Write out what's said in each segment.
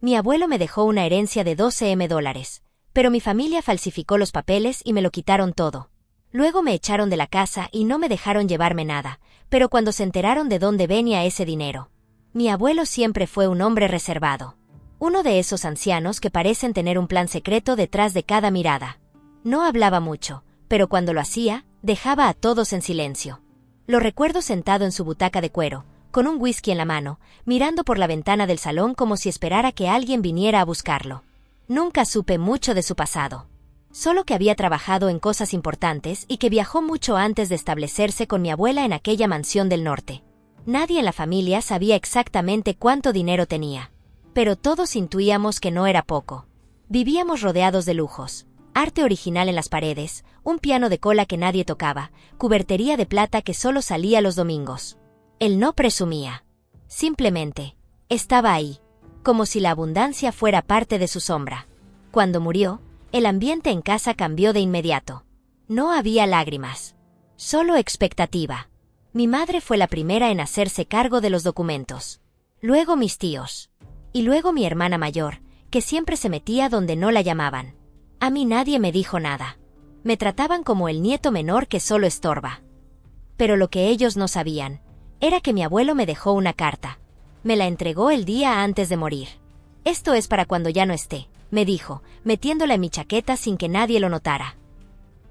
Mi abuelo me dejó una herencia de $12,000, pero mi familia falsificó los papeles y me lo quitaron todo. Luego me echaron de la casa y no me dejaron llevarme nada, pero cuando se enteraron de dónde venía ese dinero. Mi abuelo siempre fue un hombre reservado. Uno de esos ancianos que parecen tener un plan secreto detrás de cada mirada. No hablaba mucho, pero cuando lo hacía, dejaba a todos en silencio. Lo recuerdo sentado en su butaca de cuero, con un whisky en la mano, mirando por la ventana del salón como si esperara que alguien viniera a buscarlo. Nunca supe mucho de su pasado. Solo que había trabajado en cosas importantes y que viajó mucho antes de establecerse con mi abuela en aquella mansión del norte. Nadie en la familia sabía exactamente cuánto dinero tenía. Pero todos intuíamos que no era poco. Vivíamos rodeados de lujos. Arte original en las paredes, un piano de cola que nadie tocaba, cubertería de plata que solo salía los domingos. Él no presumía. Simplemente, estaba ahí, como si la abundancia fuera parte de su sombra. Cuando murió, el ambiente en casa cambió de inmediato. No había lágrimas. Solo expectativa. Mi madre fue la primera en hacerse cargo de los documentos. Luego mis tíos. Y luego mi hermana mayor, que siempre se metía donde no la llamaban. A mí nadie me dijo nada. Me trataban como el nieto menor que solo estorba. Pero lo que ellos no sabían era que mi abuelo me dejó una carta. Me la entregó el día antes de morir. Esto es para cuando ya no esté, me dijo, metiéndola en mi chaqueta sin que nadie lo notara.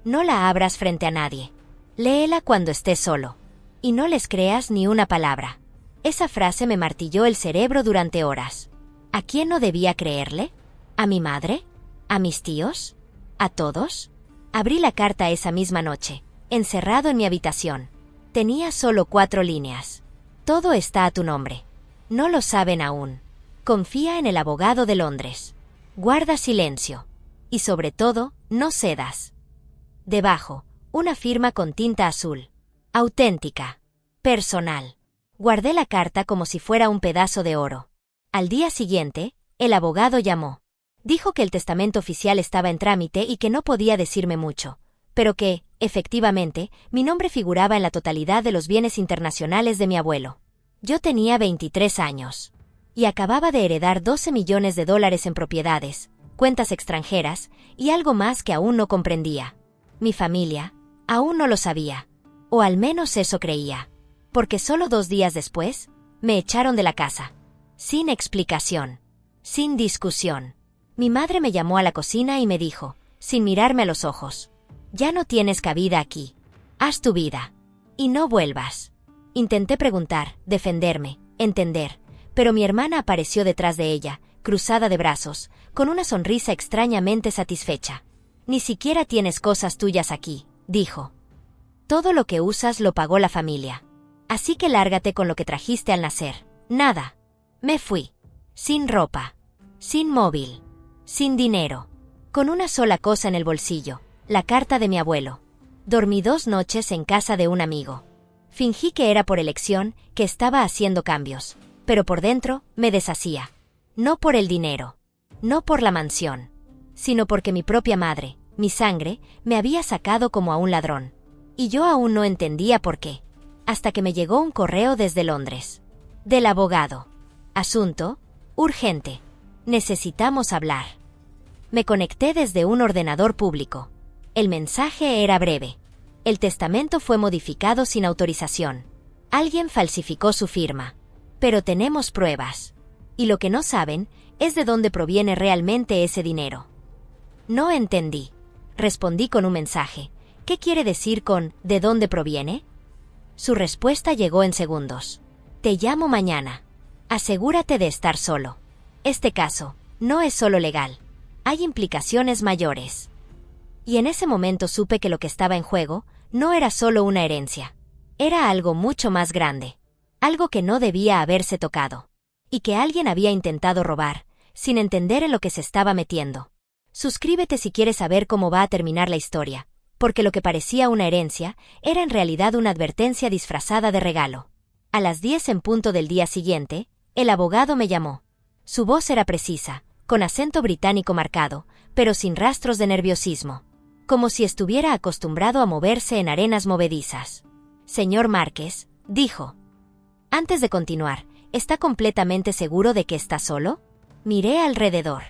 No la abras frente a nadie. Léela cuando estés solo. Y no les creas ni una palabra. Esa frase me martilló el cerebro durante horas. ¿A quién no debía creerle? ¿A mi madre? ¿A mis tíos? ¿A todos? Abrí la carta esa misma noche, encerrado en mi habitación. Tenía solo 4 líneas. Todo está a tu nombre. No lo saben aún. Confía en el abogado de Londres. Guarda silencio. Y sobre todo, no cedas. Debajo, una firma con tinta azul. Auténtica. Personal. Guardé la carta como si fuera un pedazo de oro. Al día siguiente, el abogado llamó. Dijo que el testamento oficial estaba en trámite y que no podía decirme mucho, pero que, efectivamente, mi nombre figuraba en la totalidad de los bienes internacionales de mi abuelo. Yo tenía 23 años. Y acababa de heredar $12 millones en propiedades, cuentas extranjeras, y algo más que aún no comprendía. Mi familia, aún no lo sabía. O al menos eso creía. Porque solo 2 días después, me echaron de la casa. Sin explicación. Sin discusión. Mi madre me llamó a la cocina y me dijo, sin mirarme a los ojos: ya no tienes cabida aquí. Haz tu vida. Y no vuelvas. Intenté preguntar, defenderme, entender, pero mi hermana apareció detrás de ella, cruzada de brazos, con una sonrisa extrañamente satisfecha. Ni siquiera tienes cosas tuyas aquí, dijo. Todo lo que usas lo pagó la familia. Así que lárgate con lo que trajiste al nacer. Nada. Me fui. Sin ropa. Sin móvil. Sin dinero. Con una sola cosa en el bolsillo, la carta de mi abuelo. Dormí 2 noches en casa de un amigo. Fingí que era por elección, que estaba haciendo cambios, pero por dentro me deshacía. No por el dinero. No por la mansión. Sino porque mi propia madre, mi sangre, me había sacado como a un ladrón. Y yo aún no entendía por qué. Hasta que me llegó un correo desde Londres. Del abogado. Asunto: urgente. Necesitamos hablar. Me conecté desde un ordenador público. El mensaje era breve. El testamento fue modificado sin autorización. Alguien falsificó su firma. Pero tenemos pruebas. Y lo que no saben es de dónde proviene realmente ese dinero. No entendí. Respondí con un mensaje. ¿Qué quiere decir con ¿de dónde proviene? Su respuesta llegó en segundos. Te llamo mañana. Asegúrate de estar solo. Este caso no es solo legal. Hay implicaciones mayores. Y en ese momento supe que lo que estaba en juego no era solo una herencia. Era algo mucho más grande. Algo que no debía haberse tocado. Y que alguien había intentado robar, sin entender en lo que se estaba metiendo. Suscríbete si quieres saber cómo va a terminar la historia, porque lo que parecía una herencia era en realidad una advertencia disfrazada de regalo. A las 10 en punto del día siguiente, el abogado me llamó. Su voz era precisa, con acento británico marcado, pero sin rastros de nerviosismo. Como si estuviera acostumbrado a moverse en arenas movedizas. Señor Márquez, dijo. Antes de continuar, ¿está completamente seguro de que está solo? Miré alrededor.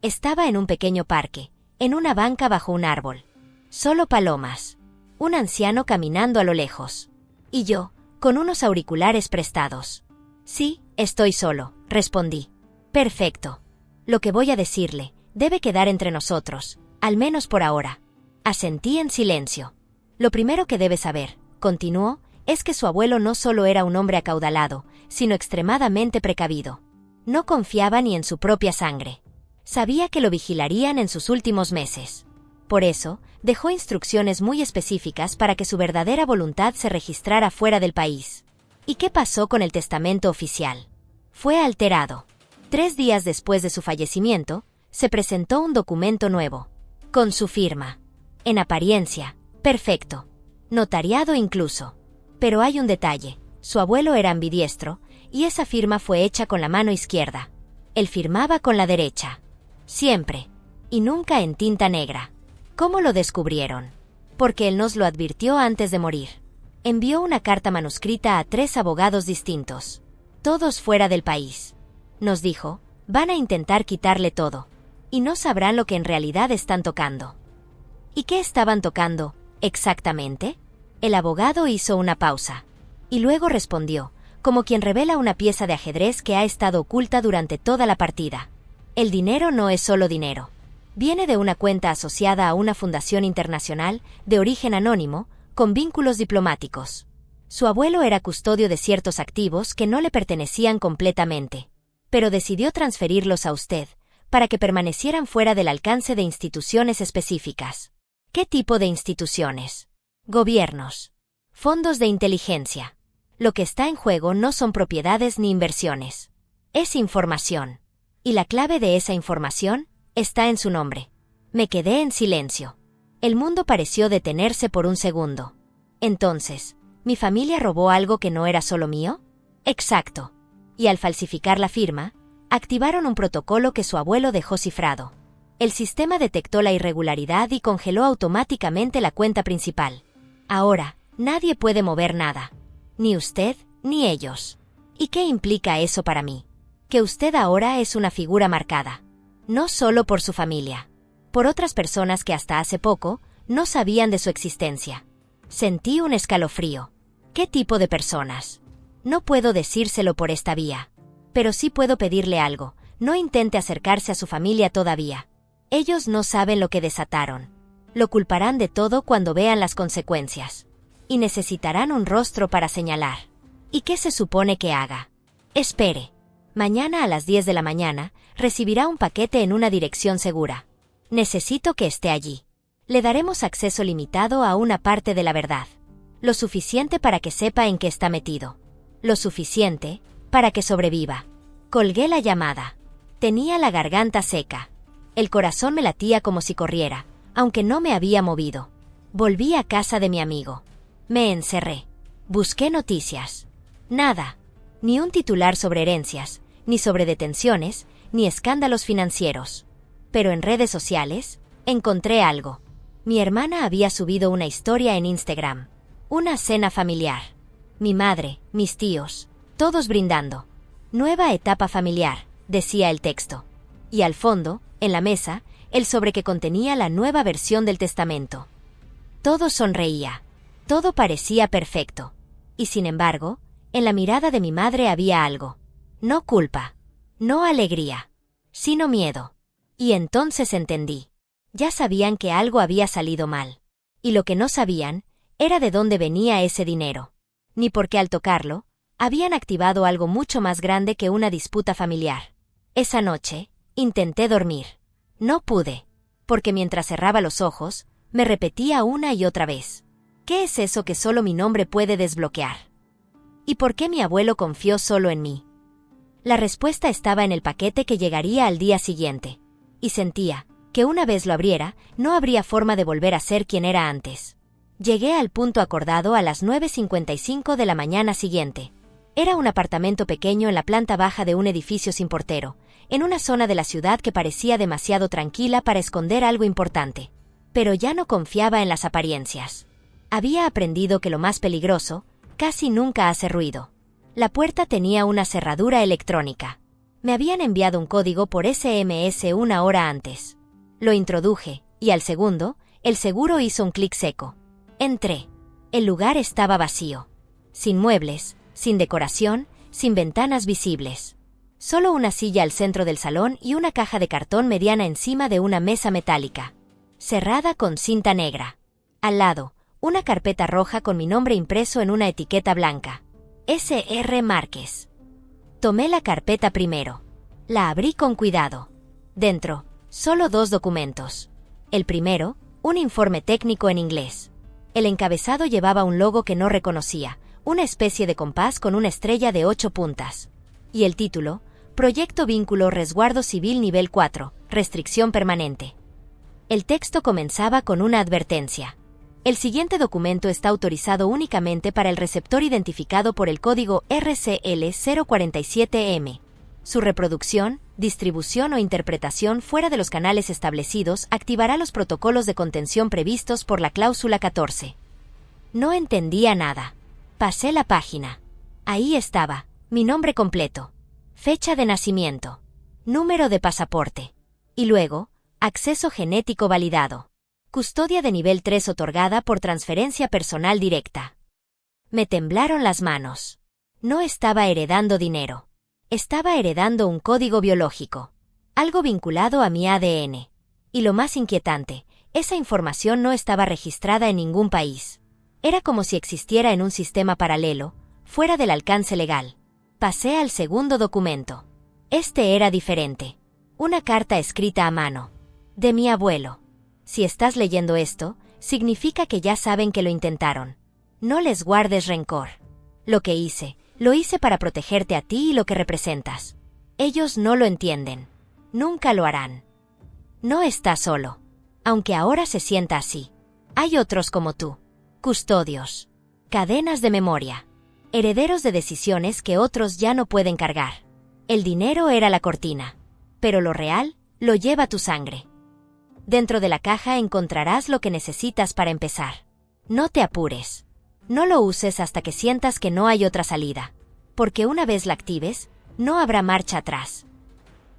Estaba en un pequeño parque, en una banca bajo un árbol. Solo palomas. Un anciano caminando a lo lejos. Y yo, con unos auriculares prestados. Sí, estoy solo, respondí. Perfecto. Lo que voy a decirle debe quedar entre nosotros, al menos por ahora. Asentí en silencio. Lo primero que debe saber, continuó, es que su abuelo no solo era un hombre acaudalado, sino extremadamente precavido. No confiaba ni en su propia sangre. Sabía que lo vigilarían en sus últimos meses. Por eso, dejó instrucciones muy específicas para que su verdadera voluntad se registrara fuera del país. ¿Y qué pasó con el testamento oficial? Fue alterado. 3 días después de su fallecimiento, se presentó un documento nuevo, con su firma. En apariencia, perfecto. Notariado incluso. Pero hay un detalle, su abuelo era ambidiestro, y esa firma fue hecha con la mano izquierda. Él firmaba con la derecha. Siempre. Y nunca en tinta negra. ¿Cómo lo descubrieron? Porque él nos lo advirtió antes de morir. Envió una carta manuscrita a 3 abogados distintos. Todos fuera del país. Nos dijo, van a intentar quitarle todo. Y no sabrán lo que en realidad están tocando. ¿Y qué estaban tocando, exactamente? El abogado hizo una pausa. Y luego respondió, como quien revela una pieza de ajedrez que ha estado oculta durante toda la partida. El dinero no es solo dinero. Viene de una cuenta asociada a una fundación internacional, de origen anónimo, con vínculos diplomáticos. Su abuelo era custodio de ciertos activos que no le pertenecían completamente. Pero decidió transferirlos a usted, para que permanecieran fuera del alcance de instituciones específicas. ¿Qué tipo de instituciones? Gobiernos. Fondos de inteligencia. Lo que está en juego no son propiedades ni inversiones. Es información. Y la clave de esa información está en su nombre. Me quedé en silencio. El mundo pareció detenerse por un segundo. Entonces, ¿mi familia robó algo que no era solo mío? Exacto. Y al falsificar la firma, activaron un protocolo que su abuelo dejó cifrado. El sistema detectó la irregularidad y congeló automáticamente la cuenta principal. Ahora, nadie puede mover nada. Ni usted, ni ellos. ¿Y qué implica eso para mí? Que usted ahora es una figura marcada. No solo por su familia. Por otras personas que hasta hace poco no sabían de su existencia. Sentí un escalofrío. ¿Qué tipo de personas? No puedo decírselo por esta vía. Pero sí puedo pedirle algo. No intente acercarse a su familia todavía. Ellos no saben lo que desataron. Lo culparán de todo cuando vean las consecuencias. Y necesitarán un rostro para señalar. ¿Y qué se supone que haga? Espere. Mañana a las 10 de la mañana, recibirá un paquete en una dirección segura. Necesito que esté allí. Le daremos acceso limitado a una parte de la verdad. Lo suficiente para que sepa en qué está metido. Lo suficiente para que sobreviva. Colgué la llamada. Tenía la garganta seca. El corazón me latía como si corriera, aunque no me había movido. Volví a casa de mi amigo. Me encerré. Busqué noticias. Nada. Ni un titular sobre herencias, ni sobre detenciones, ni escándalos financieros. Pero en redes sociales, encontré algo. Mi hermana había subido una historia en Instagram. Una cena familiar. Mi madre, mis tíos, todos brindando. Nueva etapa familiar, decía el texto. Y al fondo, en la mesa, el sobre que contenía la nueva versión del testamento. Todo sonreía. Todo parecía perfecto. Y sin embargo, en la mirada de mi madre había algo. No culpa. No alegría. Sino miedo. Y entonces entendí. Ya sabían que algo había salido mal. Y lo que no sabían, era de dónde venía ese dinero. Ni porque al tocarlo, habían activado algo mucho más grande que una disputa familiar. Esa noche, intenté dormir. No pude. Porque mientras cerraba los ojos, me repetía una y otra vez. ¿Qué es eso que solo mi nombre puede desbloquear? ¿Y por qué mi abuelo confió solo en mí? La respuesta estaba en el paquete que llegaría al día siguiente. Y sentía que una vez lo abriera, no habría forma de volver a ser quien era antes. Llegué al punto acordado a las 9:55 de la mañana siguiente. Era un apartamento pequeño en la planta baja de un edificio sin portero, en una zona de la ciudad que parecía demasiado tranquila para esconder algo importante. Pero ya no confiaba en las apariencias. Había aprendido que lo más peligroso casi nunca hace ruido. La puerta tenía una cerradura electrónica. Me habían enviado un código por SMS una hora antes. Lo introduje, y al segundo, el seguro hizo un clic seco. Entré. El lugar estaba vacío. Sin muebles, sin decoración, sin ventanas visibles. Solo una silla al centro del salón y una caja de cartón mediana encima de una mesa metálica. Cerrada con cinta negra. Al lado, una carpeta roja con mi nombre impreso en una etiqueta blanca. S.R. Márquez. Tomé la carpeta primero. La abrí con cuidado. Dentro, solo 2 documentos. El primero, un informe técnico en inglés. El encabezado llevaba un logo que no reconocía, una especie de compás con una estrella de 8 puntas. Y el título, Proyecto Vínculo Resguardo Civil Nivel 4, Restricción Permanente. El texto comenzaba con una advertencia. El siguiente documento está autorizado únicamente para el receptor identificado por el código RCL 047M. Su reproducción, distribución o interpretación fuera de los canales establecidos activará los protocolos de contención previstos por la cláusula 14. No entendía nada. Pasé la página. Ahí estaba, mi nombre completo, fecha de nacimiento, número de pasaporte. Y luego, acceso genético validado. Custodia de nivel 3 otorgada por transferencia personal directa. Me temblaron las manos. No estaba heredando dinero. Estaba heredando un código biológico. Algo vinculado a mi ADN. Y lo más inquietante, esa información no estaba registrada en ningún país. Era como si existiera en un sistema paralelo, fuera del alcance legal. Pasé al segundo documento. Este era diferente. Una carta escrita a mano. De mi abuelo. Si estás leyendo esto, significa que ya saben que lo intentaron. No les guardes rencor. Lo que hice, lo hice para protegerte a ti y lo que representas. Ellos no lo entienden. Nunca lo harán. No estás solo. Aunque ahora se sienta así. Hay otros como tú. Custodios. Cadenas de memoria. Herederos de decisiones que otros ya no pueden cargar. El dinero era la cortina. Pero lo real, lo lleva tu sangre. Dentro de la caja encontrarás lo que necesitas para empezar. No te apures. No lo uses hasta que sientas que no hay otra salida. Porque una vez la actives, no habrá marcha atrás.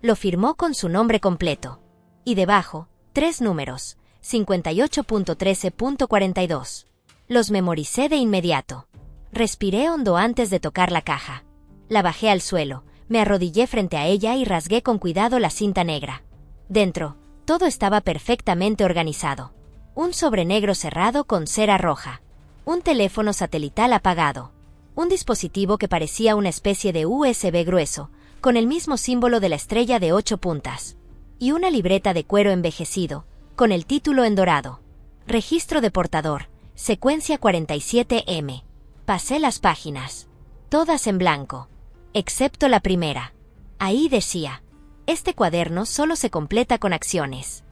Lo firmó con su nombre completo. Y debajo, 3 números, 58.13.42. Los memoricé de inmediato. Respiré hondo antes de tocar la caja. La bajé al suelo, me arrodillé frente a ella y rasgué con cuidado la cinta negra. Dentro, todo estaba perfectamente organizado. Un sobre negro cerrado con cera roja. Un teléfono satelital apagado. Un dispositivo que parecía una especie de USB grueso, con el mismo símbolo de la estrella de 8 puntas. Y una libreta de cuero envejecido, con el título en dorado. Registro de portador, secuencia 47M. Pasé las páginas. Todas en blanco. Excepto la primera. Ahí decía: este cuaderno solo se completa con acciones.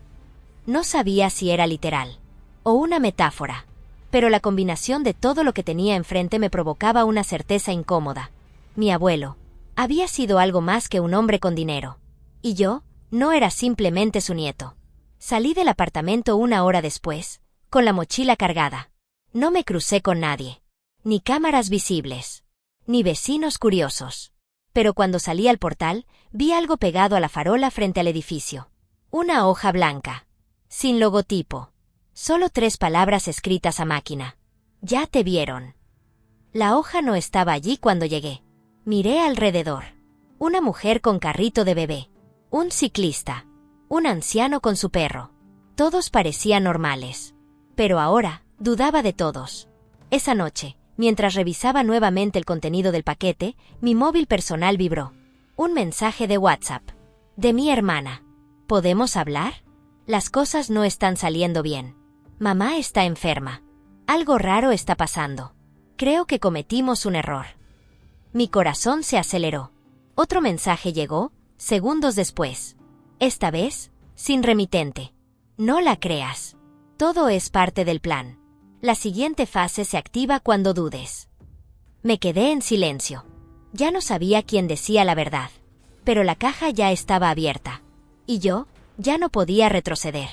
No sabía si era literal o una metáfora, pero la combinación de todo lo que tenía enfrente me provocaba una certeza incómoda. Mi abuelo había sido algo más que un hombre con dinero. Y yo no era simplemente su nieto. Salí del apartamento una hora después, con la mochila cargada. No me crucé con nadie. Ni cámaras visibles. Ni vecinos curiosos. Pero cuando salí al portal, vi algo pegado a la farola frente al edificio. Una hoja blanca. Sin logotipo. Solo 3 palabras escritas a máquina. Ya te vieron. La hoja no estaba allí cuando llegué. Miré alrededor. Una mujer con carrito de bebé. Un ciclista. Un anciano con su perro. Todos parecían normales. Pero ahora, dudaba de todos. Esa noche, mientras revisaba nuevamente el contenido del paquete, mi móvil personal vibró. Un mensaje de WhatsApp. De mi hermana. ¿Podemos hablar? Las cosas no están saliendo bien. Mamá está enferma. Algo raro está pasando. Creo que cometimos un error. Mi corazón se aceleró. Otro mensaje llegó, segundos después. Esta vez, sin remitente. No la creas. Todo es parte del plan. La siguiente fase se activa cuando dudes. Me quedé en silencio. Ya no sabía quién decía la verdad. Pero la caja ya estaba abierta. Y yo, ya no podía retroceder.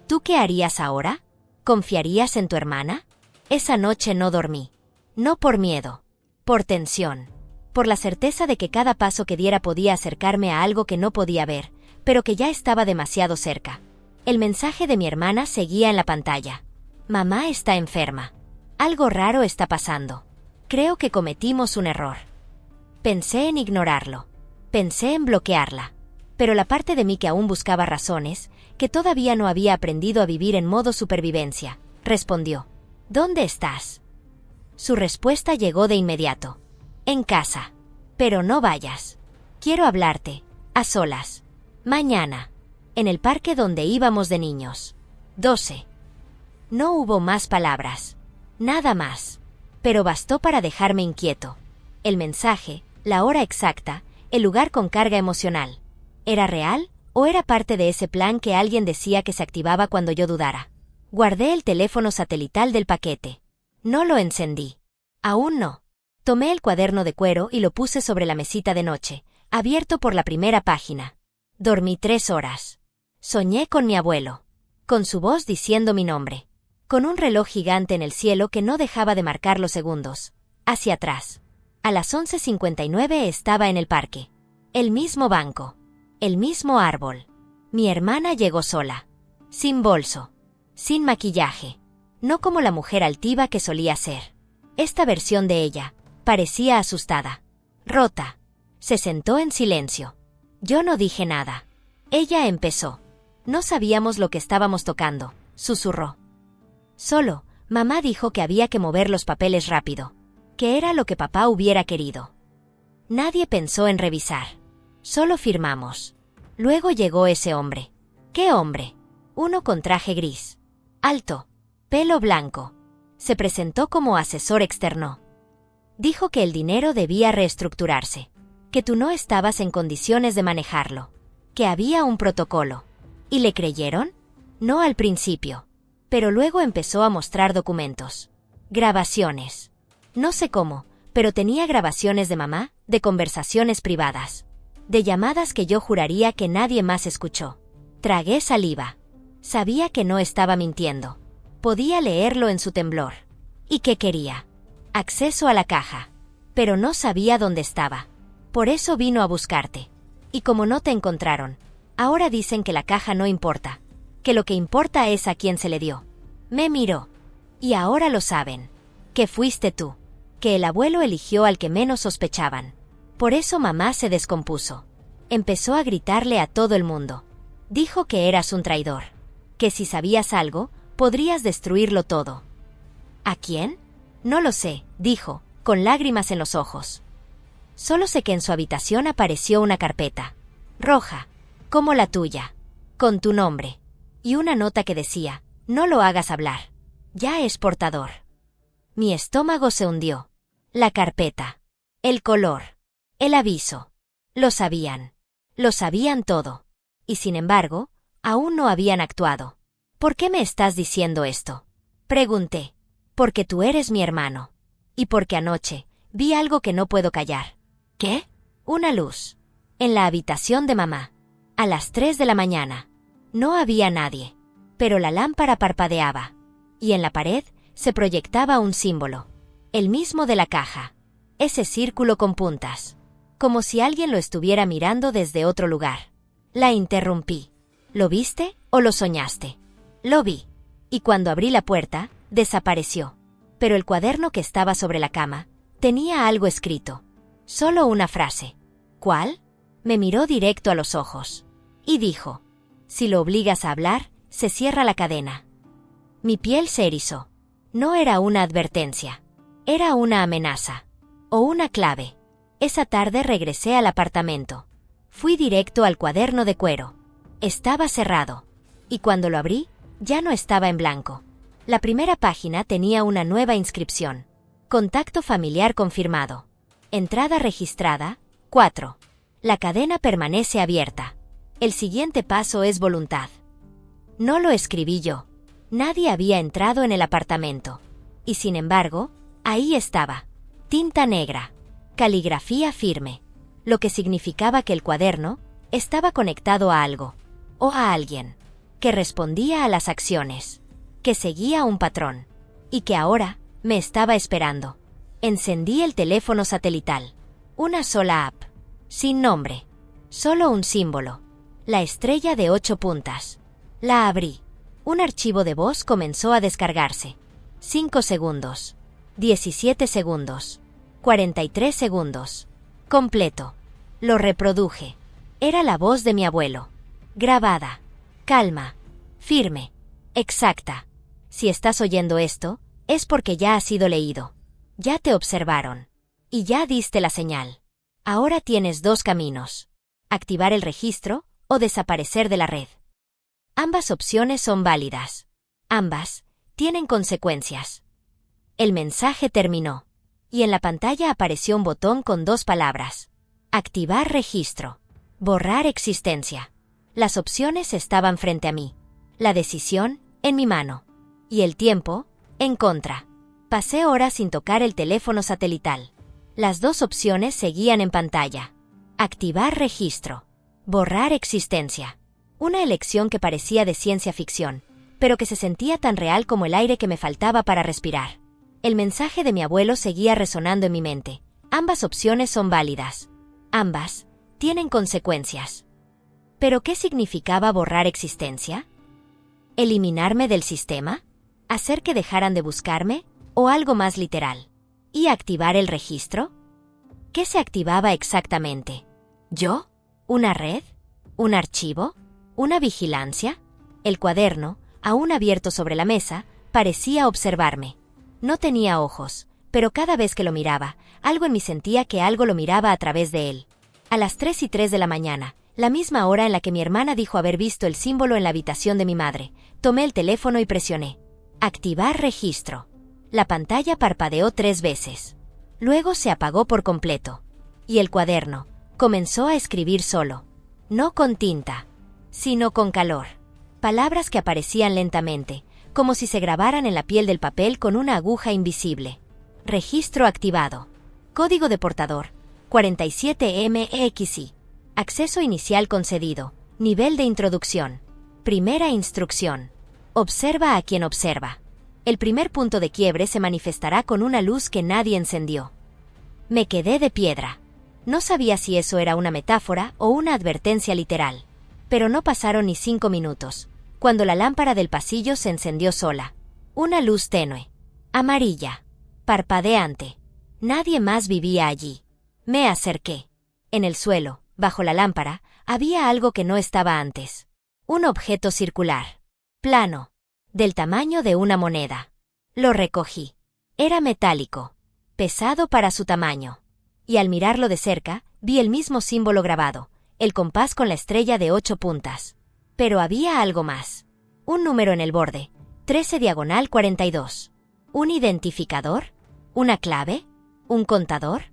¿Tú qué harías ahora? ¿Confiarías en tu hermana? Esa noche no dormí. No por miedo. Por tensión. por la certeza de que cada paso que diera podía acercarme a algo que no podía ver, pero que ya estaba demasiado cerca. El mensaje de mi hermana seguía en la pantalla. Mamá está enferma. Algo raro está pasando. Creo que cometimos un error. Pensé en ignorarlo. Pensé en bloquearla. Pero la parte de mí que aún buscaba razones, que todavía no había aprendido a vivir en modo supervivencia, respondió: ¿Dónde estás? Su respuesta llegó de inmediato. En casa. Pero no vayas. Quiero hablarte, a solas. Mañana. En el parque donde íbamos de niños. 12. No hubo más palabras. Nada más. Pero bastó para dejarme inquieto. El mensaje, la hora exacta, el lugar con carga emocional. ¿Era real o era parte de ese plan que alguien decía que se activaba cuando yo dudara? Guardé el teléfono satelital del paquete. No lo encendí. Aún no. Tomé el cuaderno de cuero y lo puse sobre la mesita de noche, abierto por la primera página. Dormí 3 horas. Soñé con mi abuelo. Con su voz diciendo mi nombre. Con un reloj gigante en el cielo que no dejaba de marcar los segundos. Hacia atrás. A las 11:59 estaba en el parque. El mismo banco. El mismo árbol. Mi hermana llegó sola. Sin bolso. Sin maquillaje. No como la mujer altiva que solía ser. Esta versión de ella parecía asustada. Rota. Se sentó en silencio. Yo no dije nada. Ella empezó. No sabíamos lo que estábamos tocando, susurró. Solo, mamá dijo que había que mover los papeles rápido. Que era lo que papá hubiera querido. Nadie pensó en revisar. Solo firmamos. Luego llegó ese hombre. ¿Qué hombre? Uno con traje gris. Alto. Pelo blanco. Se presentó como asesor externo. Dijo que el dinero debía reestructurarse. Que tú no estabas en condiciones de manejarlo. Que había un protocolo. ¿Y le creyeron? No al principio. Pero luego empezó a mostrar documentos. Grabaciones. No sé cómo, pero tenía grabaciones de mamá, de conversaciones privadas. De llamadas que yo juraría que nadie más escuchó. Tragué saliva. Sabía que no estaba mintiendo. Podía leerlo en su temblor. ¿Y qué quería? Acceso a la caja. Pero no sabía dónde estaba. Por eso vino a buscarte. Y como no te encontraron, ahora dicen que la caja no importa. Que lo que importa es a quién se le dio. Me miró. Y ahora lo saben. Que fuiste tú. Que el abuelo eligió al que menos sospechaban. Por eso mamá se descompuso. Empezó a gritarle a todo el mundo. Dijo que eras un traidor. Que si sabías algo, podrías destruirlo todo. ¿A quién? No lo sé, dijo, con lágrimas en los ojos. Solo sé que en su habitación apareció una carpeta. Roja. Como la tuya. Con tu nombre. Y una nota que decía: no lo hagas hablar. Ya es portador. Mi estómago se hundió. La carpeta. El color. El aviso. Lo sabían. Lo sabían todo. Y sin embargo, aún no habían actuado. ¿Por qué me estás diciendo esto? Pregunté. Porque tú eres mi hermano. Y porque anoche vi algo que no puedo callar. ¿Qué? Una luz. En la habitación de mamá. A las 3 de la mañana. No había nadie. Pero la lámpara parpadeaba. Y en la pared se proyectaba un símbolo. El mismo de la caja. Ese círculo con puntas. Como si alguien lo estuviera mirando desde otro lugar. La interrumpí. ¿Lo viste o lo soñaste? Lo vi. Y cuando abrí la puerta, desapareció. Pero el cuaderno que estaba sobre la cama tenía algo escrito. Solo una frase. ¿Cuál? Me miró directo a los ojos. Y dijo: si lo obligas a hablar, se cierra la cadena. Mi piel se erizó. No era una advertencia. Era una amenaza. O una clave. Esa tarde regresé al apartamento. Fui directo al cuaderno de cuero. Estaba cerrado. Y cuando lo abrí, ya no estaba en blanco. La primera página tenía una nueva inscripción. Contacto familiar confirmado. Entrada registrada, 4. La cadena permanece abierta. El siguiente paso es voluntad. No lo escribí yo. Nadie había entrado en el apartamento. Y sin embargo, ahí estaba. Tinta negra. Caligrafía firme. Lo que significaba que el cuaderno estaba conectado a algo. O a alguien. Que respondía a las acciones. Que seguía un patrón. Y que ahora me estaba esperando. Encendí el teléfono satelital. Una sola app. Sin nombre. Solo un símbolo. La estrella de 8 puntas. La abrí. Un archivo de voz comenzó a descargarse. 5 segundos. 17 segundos. 43 segundos. Completo. Lo reproduje. Era la voz de mi abuelo. Grabada. Calma. Firme. Exacta. Si estás oyendo esto, es porque ya has sido leído. Ya te observaron. Y ya diste la señal. Ahora tienes 2 caminos. Activar el registro o desaparecer de la red. Ambas opciones son válidas. Ambas tienen consecuencias. El mensaje terminó. Y en la pantalla apareció un botón con 2 palabras. Activar registro. Borrar existencia. Las opciones estaban frente a mí. La decisión, en mi mano. Y el tiempo, en contra. Pasé horas sin tocar el teléfono satelital. Las 2 opciones seguían en pantalla. Activar registro. Borrar existencia. Una elección que parecía de ciencia ficción, pero que se sentía tan real como el aire que me faltaba para respirar. El mensaje de mi abuelo seguía resonando en mi mente. Ambas opciones son válidas. Ambas tienen consecuencias. ¿Pero qué significaba borrar existencia? ¿Eliminarme del sistema? ¿Hacer que dejaran de buscarme? ¿O algo más literal? ¿Y activar el registro? ¿Qué se activaba exactamente? ¿Yo? ¿Una red? ¿Un archivo? ¿Una vigilancia? El cuaderno, aún abierto sobre la mesa, parecía observarme. No tenía ojos, pero cada vez que lo miraba, algo en mí sentía que algo lo miraba a través de él. A las 3:03 de la mañana, la misma hora en la que mi hermana dijo haber visto el símbolo en la habitación de mi madre, tomé el teléfono y presioné. Activar registro. La pantalla parpadeó 3 veces. Luego se apagó por completo. Y el cuaderno comenzó a escribir solo. No con tinta, sino con calor. Palabras que aparecían lentamente, como si se grabaran en la piel del papel con una aguja invisible. Registro activado. Código de portador. 47MXI. Acceso inicial concedido. Nivel de introducción. Primera instrucción. Observa a quien observa. El primer punto de quiebre se manifestará con una luz que nadie encendió. Me quedé de piedra. No sabía si eso era una metáfora o una advertencia literal. Pero no pasaron ni 5 minutos, cuando la lámpara del pasillo se encendió sola. Una luz tenue. Amarilla. Parpadeante. Nadie más vivía allí. Me acerqué. En el suelo, bajo la lámpara, había algo que no estaba antes. Un objeto circular. Plano. Del tamaño de una moneda. Lo recogí. Era metálico. Pesado para su tamaño. Y al mirarlo de cerca, vi el mismo símbolo grabado, el compás con la estrella de 8 puntas. Pero había algo más. Un número en el borde, 13/42. ¿Un identificador? ¿Una clave? ¿Un contador?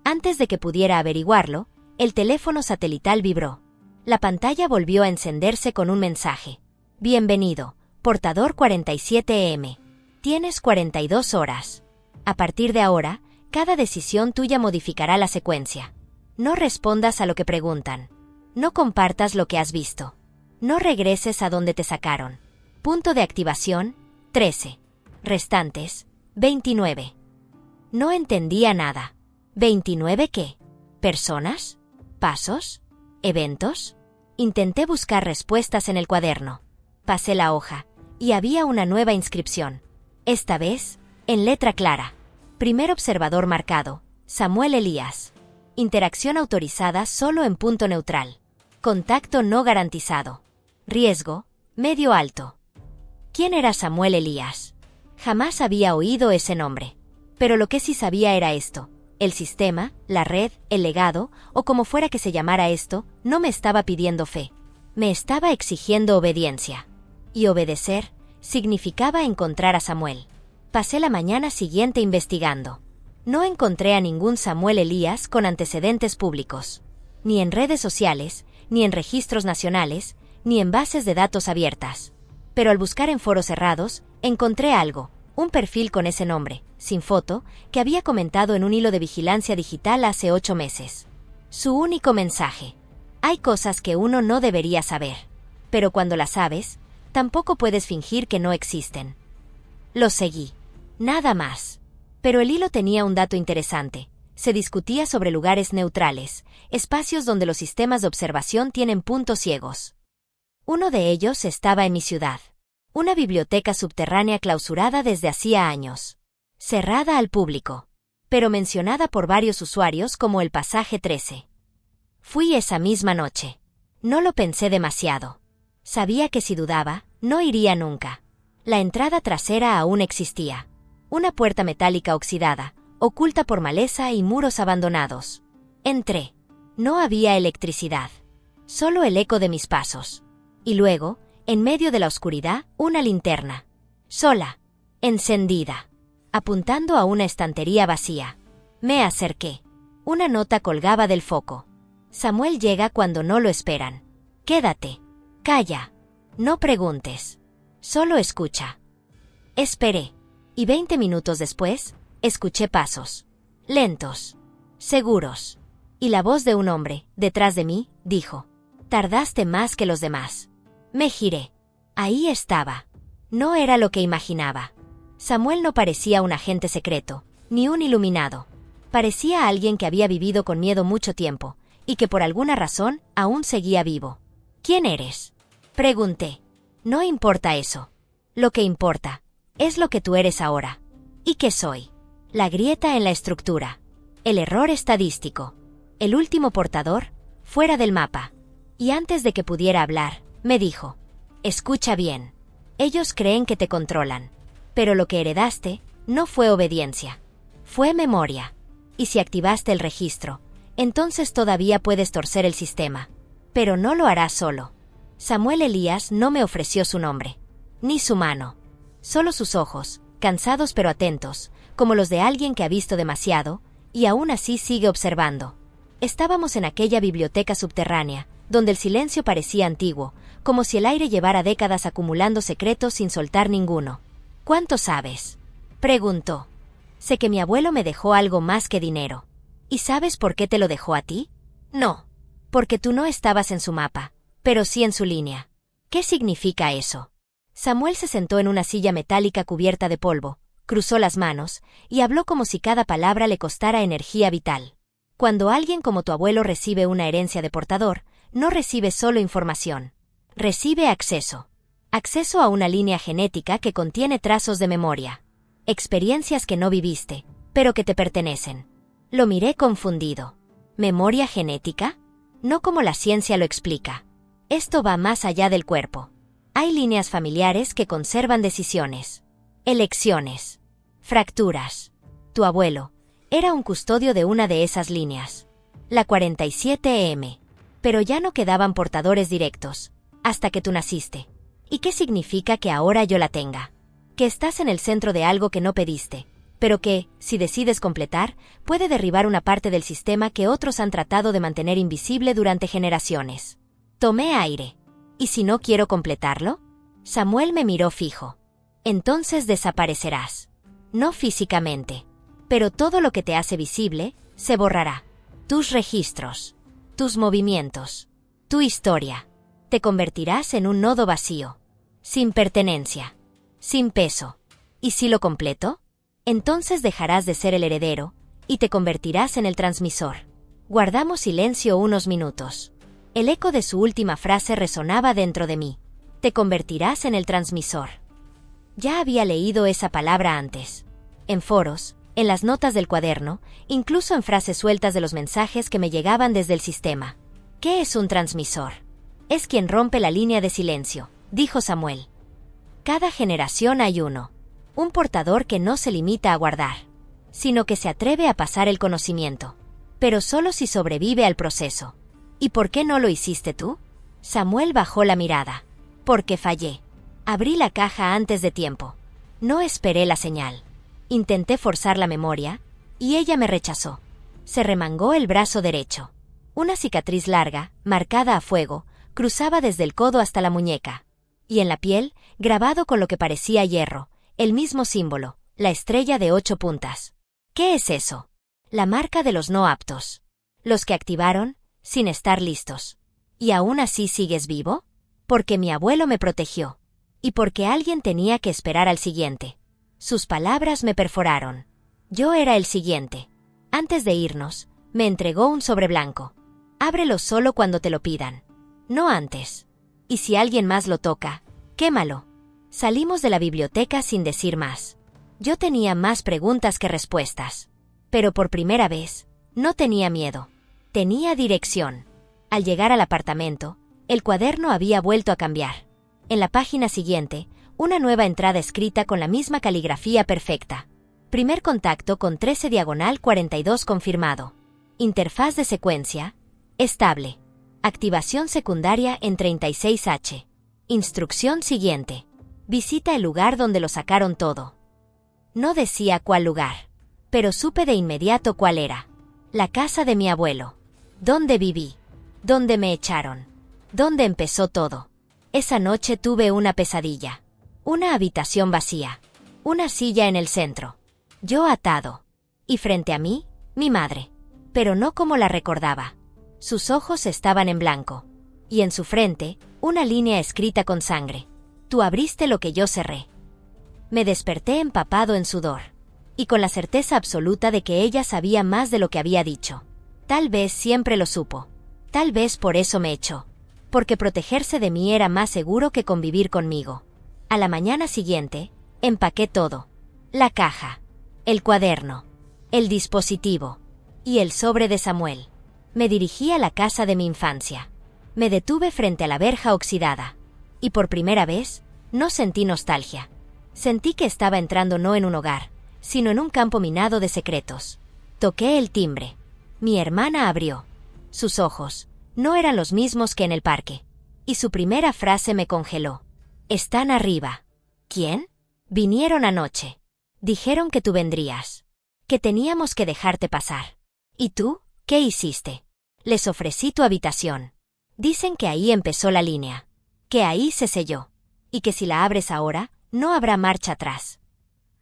Antes de que pudiera averiguarlo, el teléfono satelital vibró. La pantalla volvió a encenderse con un mensaje. Bienvenido, portador 47M. Tienes 42 horas. A partir de ahora, cada decisión tuya modificará la secuencia. No respondas a lo que preguntan. No compartas lo que has visto. No regreses a donde te sacaron. Punto de activación, 13. Restantes, 29. No entendía nada. ¿29 qué? ¿Personas? ¿Pasos? ¿Eventos? Intenté buscar respuestas en el cuaderno. Pasé la hoja, y había una nueva inscripción. Esta vez, en letra clara. Primer observador marcado, Samuel Elías. Interacción autorizada solo en punto neutral. Contacto no garantizado. Riesgo, medio alto. ¿Quién era Samuel Elías? Jamás había oído ese nombre. Pero lo que sí sabía era esto. El sistema, la red, el legado, o como fuera que se llamara esto, no me estaba pidiendo fe. Me estaba exigiendo obediencia. Y obedecer significaba encontrar a Samuel. Pasé la mañana siguiente investigando. No encontré a ningún Samuel Elías con antecedentes públicos. Ni en redes sociales, ni en registros nacionales, ni en bases de datos abiertas. Pero al buscar en foros cerrados, encontré algo, un perfil con ese nombre, sin foto, que había comentado en un hilo de vigilancia digital hace 8 meses. Su único mensaje. Hay cosas que uno no debería saber. Pero cuando las sabes, tampoco puedes fingir que no existen. Lo seguí. Nada más. Pero el hilo tenía un dato interesante. Se discutía sobre lugares neutrales, espacios donde los sistemas de observación tienen puntos ciegos. Uno de ellos estaba en mi ciudad. Una biblioteca subterránea clausurada desde hacía años. Cerrada al público. Pero mencionada por varios usuarios como el pasaje 13. Fui esa misma noche. No lo pensé demasiado. Sabía que si dudaba, no iría nunca. La entrada trasera aún existía. Una puerta metálica oxidada, oculta por maleza y muros abandonados. Entré. No había electricidad. Solo el eco de mis pasos. Y luego, en medio de la oscuridad, una linterna. Sola. Encendida. Apuntando a una estantería vacía. Me acerqué. Una nota colgaba del foco. Samuel llega cuando no lo esperan. Quédate. Calla. No preguntes. Solo escucha. Esperé. Y 20 minutos después, escuché pasos. Lentos. Seguros. Y la voz de un hombre, detrás de mí, dijo: «Tardaste más que los demás». Me giré. Ahí estaba. No era lo que imaginaba. Samuel no parecía un agente secreto, ni un iluminado. Parecía alguien que había vivido con miedo mucho tiempo, y que por alguna razón aún seguía vivo. «¿Quién eres?», pregunté. «No importa eso. Lo que importa es lo que tú eres ahora». ¿Y qué soy? La grieta en la estructura. El error estadístico. El último portador, fuera del mapa. Y antes de que pudiera hablar, me dijo: «Escucha bien. Ellos creen que te controlan. Pero lo que heredaste no fue obediencia. Fue memoria. Y si activaste el registro, entonces todavía puedes torcer el sistema. Pero no lo harás solo». Samuel Elías no me ofreció su nombre. Ni su mano. Solo sus ojos, cansados pero atentos, como los de alguien que ha visto demasiado, y aún así sigue observando. Estábamos en aquella biblioteca subterránea, donde el silencio parecía antiguo, como si el aire llevara décadas acumulando secretos sin soltar ninguno. «¿Cuánto sabes?», preguntó. «Sé que mi abuelo me dejó algo más que dinero». «¿Y sabes por qué te lo dejó a ti?». «No. Porque tú no estabas en su mapa, pero sí en su línea». «¿Qué significa eso?». Samuel se sentó en una silla metálica cubierta de polvo, cruzó las manos, y habló como si cada palabra le costara energía vital. «Cuando alguien como tu abuelo recibe una herencia de portador, no recibe solo información. Recibe acceso. Acceso a una línea genética que contiene trazos de memoria. Experiencias que no viviste, pero que te pertenecen». Lo miré confundido. ¿Memoria genética? No como la ciencia lo explica. Esto va más allá del cuerpo. Hay líneas familiares que conservan decisiones, elecciones, fracturas. Tu abuelo era un custodio de una de esas líneas, la 47M. Pero ya no quedaban portadores directos, hasta que tú naciste. ¿Y qué significa que ahora yo la tenga? Que estás en el centro de algo que no pediste, pero que, si decides completar, puede derribar una parte del sistema que otros han tratado de mantener invisible durante generaciones. Tomé aire. ¿Y si no quiero completarlo? Samuel me miró fijo. Entonces desaparecerás. No físicamente. Pero todo lo que te hace visible, se borrará. Tus registros. Tus movimientos. Tu historia. Te convertirás en un nodo vacío. Sin pertenencia. Sin peso. ¿Y si lo completo? Entonces dejarás de ser el heredero, y te convertirás en el transmisor. Guardamos silencio unos minutos. El eco de su última frase resonaba dentro de mí. Te convertirás en el transmisor. Ya había leído esa palabra antes. En foros, en las notas del cuaderno, incluso en frases sueltas de los mensajes que me llegaban desde el sistema. ¿Qué es un transmisor? Es quien rompe la línea de silencio, dijo Samuel. Cada generación hay uno. Un portador que no se limita a guardar, sino que se atreve a pasar el conocimiento. Pero solo si sobrevive al proceso. ¿Y por qué no lo hiciste tú? Samuel bajó la mirada. Porque fallé. Abrí la caja antes de tiempo. No esperé la señal. Intenté forzar la memoria, y ella me rechazó. Se remangó el brazo derecho. Una cicatriz larga, marcada a fuego, cruzaba desde el codo hasta la muñeca. Y en la piel, grabado con lo que parecía hierro, el mismo símbolo, la estrella de 8 puntas. ¿Qué es eso? La marca de los no aptos. Los que activaron, sin estar listos. ¿Y aún así sigues vivo? Porque mi abuelo me protegió. Y porque alguien tenía que esperar al siguiente. Sus palabras me perforaron. Yo era el siguiente. Antes de irnos, me entregó un sobre blanco. Ábrelo solo cuando te lo pidan. No antes. Y si alguien más lo toca, quémalo. Salimos de la biblioteca sin decir más. Yo tenía más preguntas que respuestas. Pero por primera vez, no tenía miedo. Tenía dirección. Al llegar al apartamento, el cuaderno había vuelto a cambiar. En la página siguiente, una nueva entrada escrita con la misma caligrafía perfecta. Primer contacto con 13/42 confirmado. Interfaz de secuencia, estable. Activación secundaria en 36H. Instrucción siguiente. Visita el lugar donde lo sacaron todo. No decía cuál lugar, pero supe de inmediato cuál era. La casa de mi abuelo. ¿Dónde viví? ¿Dónde me echaron? ¿Dónde empezó todo? Esa noche tuve una pesadilla. Una habitación vacía. Una silla en el centro. Yo atado. Y frente a mí, mi madre. Pero no como la recordaba. Sus ojos estaban en blanco. Y en su frente, una línea escrita con sangre. Tú abriste lo que yo cerré. Me desperté empapado en sudor. Y con la certeza absoluta de que ella sabía más de lo que había dicho. Tal vez siempre lo supo. Tal vez por eso me echó. Porque protegerse de mí era más seguro que convivir conmigo. A la mañana siguiente, empaqué todo. La caja. El cuaderno. El dispositivo. Y el sobre de Samuel. Me dirigí a la casa de mi infancia. Me detuve frente a la verja oxidada. Y por primera vez, no sentí nostalgia. Sentí que estaba entrando no en un hogar, sino en un campo minado de secretos. Toqué el timbre. Mi hermana abrió. Sus ojos no eran los mismos que en el parque. Y su primera frase me congeló. Están arriba. ¿Quién? Vinieron anoche. Dijeron que tú vendrías. Que teníamos que dejarte pasar. ¿Y tú? ¿Qué hiciste? Les ofrecí tu habitación. Dicen que ahí empezó la línea. Que ahí se selló. Y que si la abres ahora, no habrá marcha atrás.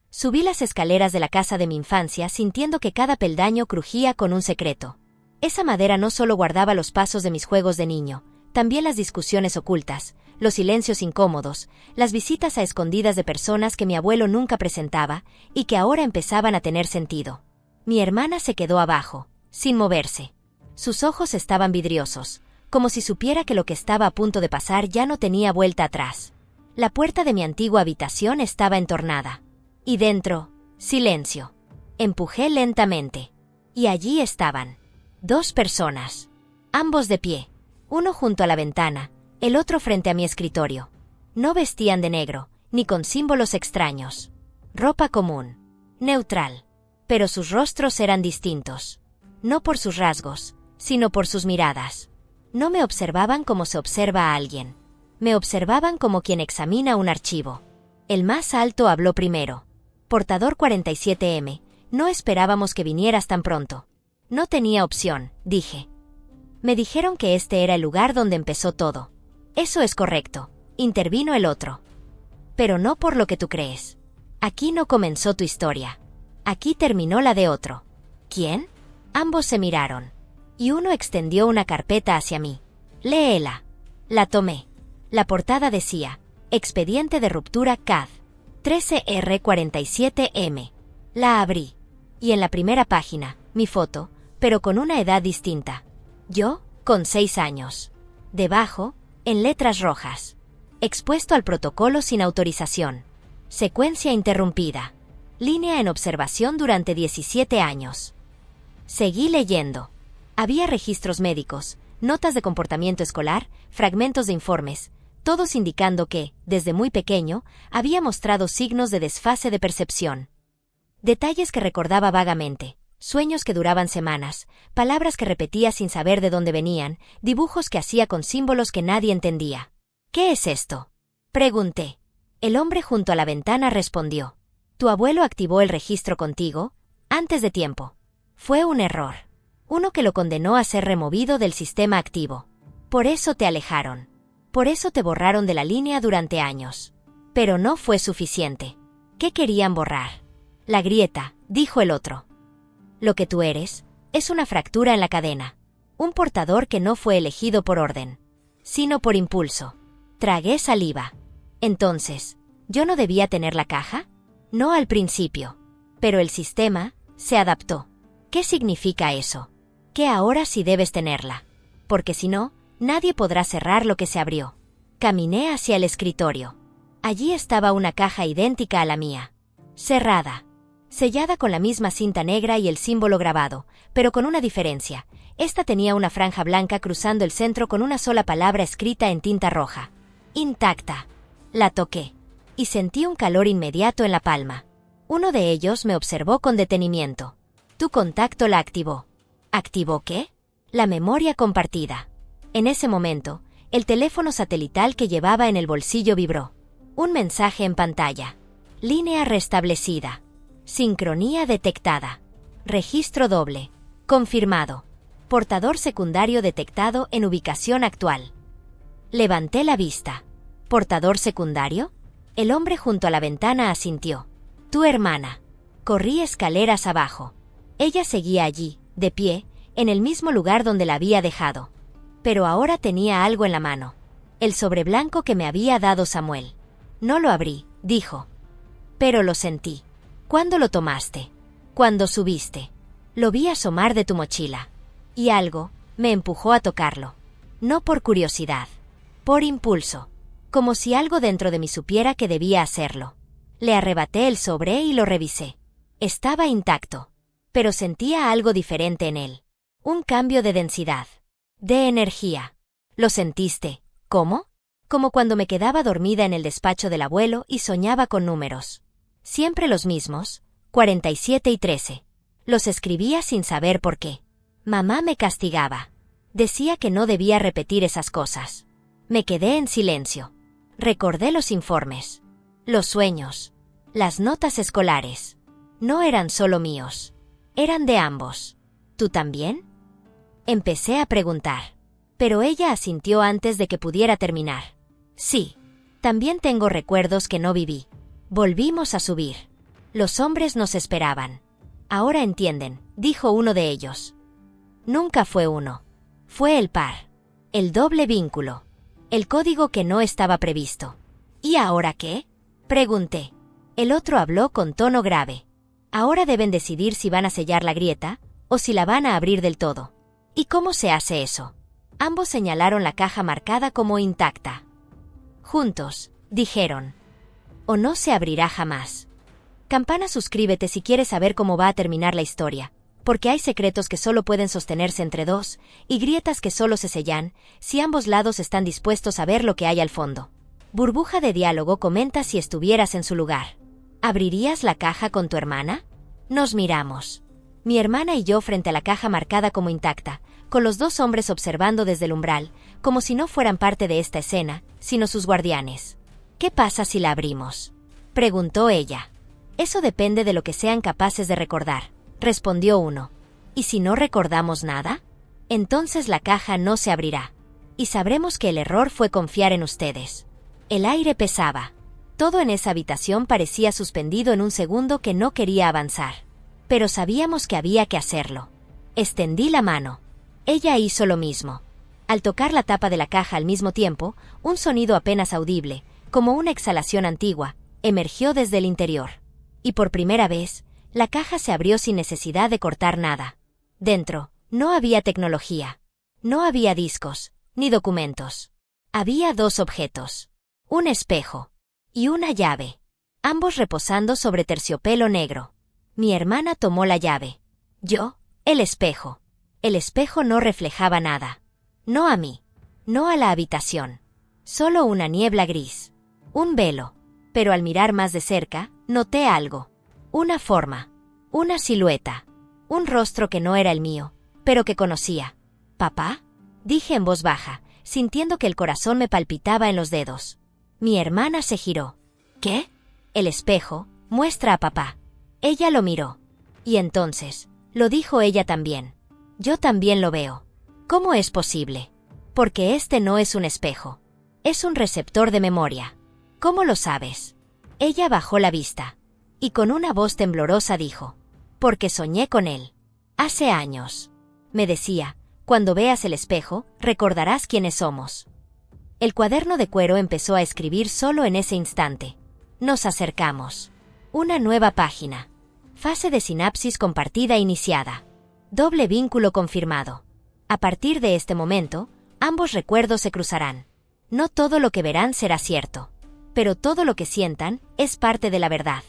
Subí las escaleras de la casa de mi infancia sintiendo que cada peldaño crujía con un secreto. Esa madera no solo guardaba los pasos de mis juegos de niño, también las discusiones ocultas, los silencios incómodos, las visitas a escondidas de personas que mi abuelo nunca presentaba y que ahora empezaban a tener sentido. Mi hermana se quedó abajo, sin moverse. Sus ojos estaban vidriosos, como si supiera que lo que estaba a punto de pasar ya no tenía vuelta atrás. La puerta de mi antigua habitación estaba entornada. Y dentro, silencio. Empujé lentamente. Y allí estaban. 2 personas. Ambos de pie. Uno junto a la ventana, el otro frente a mi escritorio. No vestían de negro, ni con símbolos extraños. Ropa común. Neutral. Pero sus rostros eran distintos. No por sus rasgos, sino por sus miradas. No me observaban como se observa a alguien. Me observaban como quien examina un archivo. El más alto habló primero. Portador 47M, no esperábamos que vinieras tan pronto. No tenía opción, dije. Me dijeron que este era el lugar donde empezó todo. Eso es correcto, intervino el otro. Pero no por lo que tú crees. Aquí no comenzó tu historia. Aquí terminó la de otro. ¿Quién? Ambos se miraron. Y uno extendió una carpeta hacia mí. Léela. La tomé. La portada decía, Expediente de ruptura CAD. 13R47M. La abrí. Y en la primera página, mi foto, pero con una edad distinta. Yo, con 6 años. Debajo, en letras rojas. Expuesto al protocolo sin autorización. Secuencia interrumpida. Línea en observación durante 17 años. Seguí leyendo. Había registros médicos, notas de comportamiento escolar, fragmentos de informes, todos indicando que, desde muy pequeño, había mostrado signos de desfase de percepción. Detalles que recordaba vagamente, sueños que duraban semanas, palabras que repetía sin saber de dónde venían, dibujos que hacía con símbolos que nadie entendía. ¿Qué es esto? Pregunté. El hombre junto a la ventana respondió. Tu abuelo activó el registro contigo, antes de tiempo. Fue un error. Uno que lo condenó a ser removido del sistema activo. Por eso te alejaron. Por eso te borraron de la línea durante años. Pero no fue suficiente. ¿Qué querían borrar? La grieta, dijo el otro. Lo que tú eres, es una fractura en la cadena. Un portador que no fue elegido por orden, sino por impulso. Tragué saliva. Entonces, ¿yo no debía tener la caja? No al principio. Pero el sistema se adaptó. ¿Qué significa eso? Que ahora sí debes tenerla. Porque si no, nadie podrá cerrar lo que se abrió. Caminé hacia el escritorio. Allí estaba una caja idéntica a la mía. Cerrada. Sellada con la misma cinta negra y el símbolo grabado, pero con una diferencia. Esta tenía una franja blanca cruzando el centro con una sola palabra escrita en tinta roja. Intacta. La toqué. Y sentí un calor inmediato en la palma. Uno de ellos me observó con detenimiento. Tu contacto la activó. ¿Activó qué? La memoria compartida. En ese momento, el teléfono satelital que llevaba en el bolsillo vibró. Un mensaje en pantalla. Línea restablecida. Sincronía detectada. Registro doble. Confirmado. Portador secundario detectado en ubicación actual. Levanté la vista. ¿Portador secundario? El hombre junto a la ventana asintió. Tu hermana. Corrí escaleras abajo. Ella seguía allí, de pie, en el mismo lugar donde la había dejado. Pero ahora tenía algo en la mano. El sobre blanco que me había dado Samuel. No lo abrí, dijo. Pero lo sentí. ¿Cuándo lo tomaste? Cuando subiste. Lo vi asomar de tu mochila. Y algo me empujó a tocarlo. No por curiosidad. Por impulso. Como si algo dentro de mí supiera que debía hacerlo. Le arrebaté el sobre y lo revisé. Estaba intacto. Pero sentía algo diferente en él. Un cambio de densidad. De energía. ¿Lo sentiste? ¿Cómo? Como cuando me quedaba dormida en el despacho del abuelo y soñaba con números. Siempre los mismos, 47 y 13. Los escribía sin saber por qué. Mamá me castigaba. Decía que no debía repetir esas cosas. Me quedé en silencio. Recordé los informes. Los sueños. Las notas escolares. No eran solo míos. Eran de ambos. ¿Tú también? Empecé a preguntar. Pero ella asintió antes de que pudiera terminar. Sí. También tengo recuerdos que no viví. Volvimos a subir. Los hombres nos esperaban. Ahora entienden, dijo uno de ellos. Nunca fue uno. Fue el par. El doble vínculo. El código que no estaba previsto. ¿Y ahora qué? Pregunté. El otro habló con tono grave. Ahora deben decidir si van a sellar la grieta, o si la van a abrir del todo. ¿Y cómo se hace eso? Ambos señalaron la caja marcada como intacta. Juntos, dijeron. O no se abrirá jamás. Campana, suscríbete si quieres saber cómo va a terminar la historia, porque hay secretos que solo pueden sostenerse entre dos, y grietas que solo se sellan, si ambos lados están dispuestos a ver lo que hay al fondo. Burbuja de diálogo comenta si estuvieras en su lugar. ¿Abrirías la caja con tu hermana? Nos miramos. Mi hermana y yo frente a la caja marcada como intacta, con los dos hombres observando desde el umbral, como si no fueran parte de esta escena, sino sus guardianes. ¿Qué pasa si la abrimos? Preguntó ella. Eso depende de lo que sean capaces de recordar, respondió uno. ¿Y si no recordamos nada? Entonces la caja no se abrirá. Y sabremos que el error fue confiar en ustedes. El aire pesaba. Todo en esa habitación parecía suspendido en un segundo que no quería avanzar. Pero sabíamos que había que hacerlo. Extendí la mano. Ella hizo lo mismo. Al tocar la tapa de la caja al mismo tiempo, un sonido apenas audible, como una exhalación antigua, emergió desde el interior. Y por primera vez, la caja se abrió sin necesidad de cortar nada. Dentro, no había tecnología. No había discos, ni documentos. Había dos objetos. Un espejo. Y una llave. Ambos reposando sobre terciopelo negro. Mi hermana tomó la llave. Yo, el espejo. El espejo no reflejaba nada. No a mí. No a la habitación. Solo una niebla gris. Un velo. Pero al mirar más de cerca, noté algo. Una forma. Una silueta. Un rostro que no era el mío, pero que conocía. ¿Papá? Dije en voz baja, sintiendo que el corazón me palpitaba en los dedos. Mi hermana se giró. ¿Qué? El espejo, muestra a papá. Ella lo miró. Y entonces, lo dijo ella también. Yo también lo veo. ¿Cómo es posible? Porque este no es un espejo. Es un receptor de memoria. ¿Cómo lo sabes? Ella bajó la vista. Y con una voz temblorosa dijo. Porque soñé con él. Hace años. Me decía, cuando veas el espejo, recordarás quiénes somos. El cuaderno de cuero empezó a escribir solo en ese instante. Nos acercamos. Una nueva página. Fase de sinapsis compartida iniciada. Doble vínculo confirmado. A partir de este momento, ambos recuerdos se cruzarán. No todo lo que verán será cierto, pero todo lo que sientan es parte de la verdad.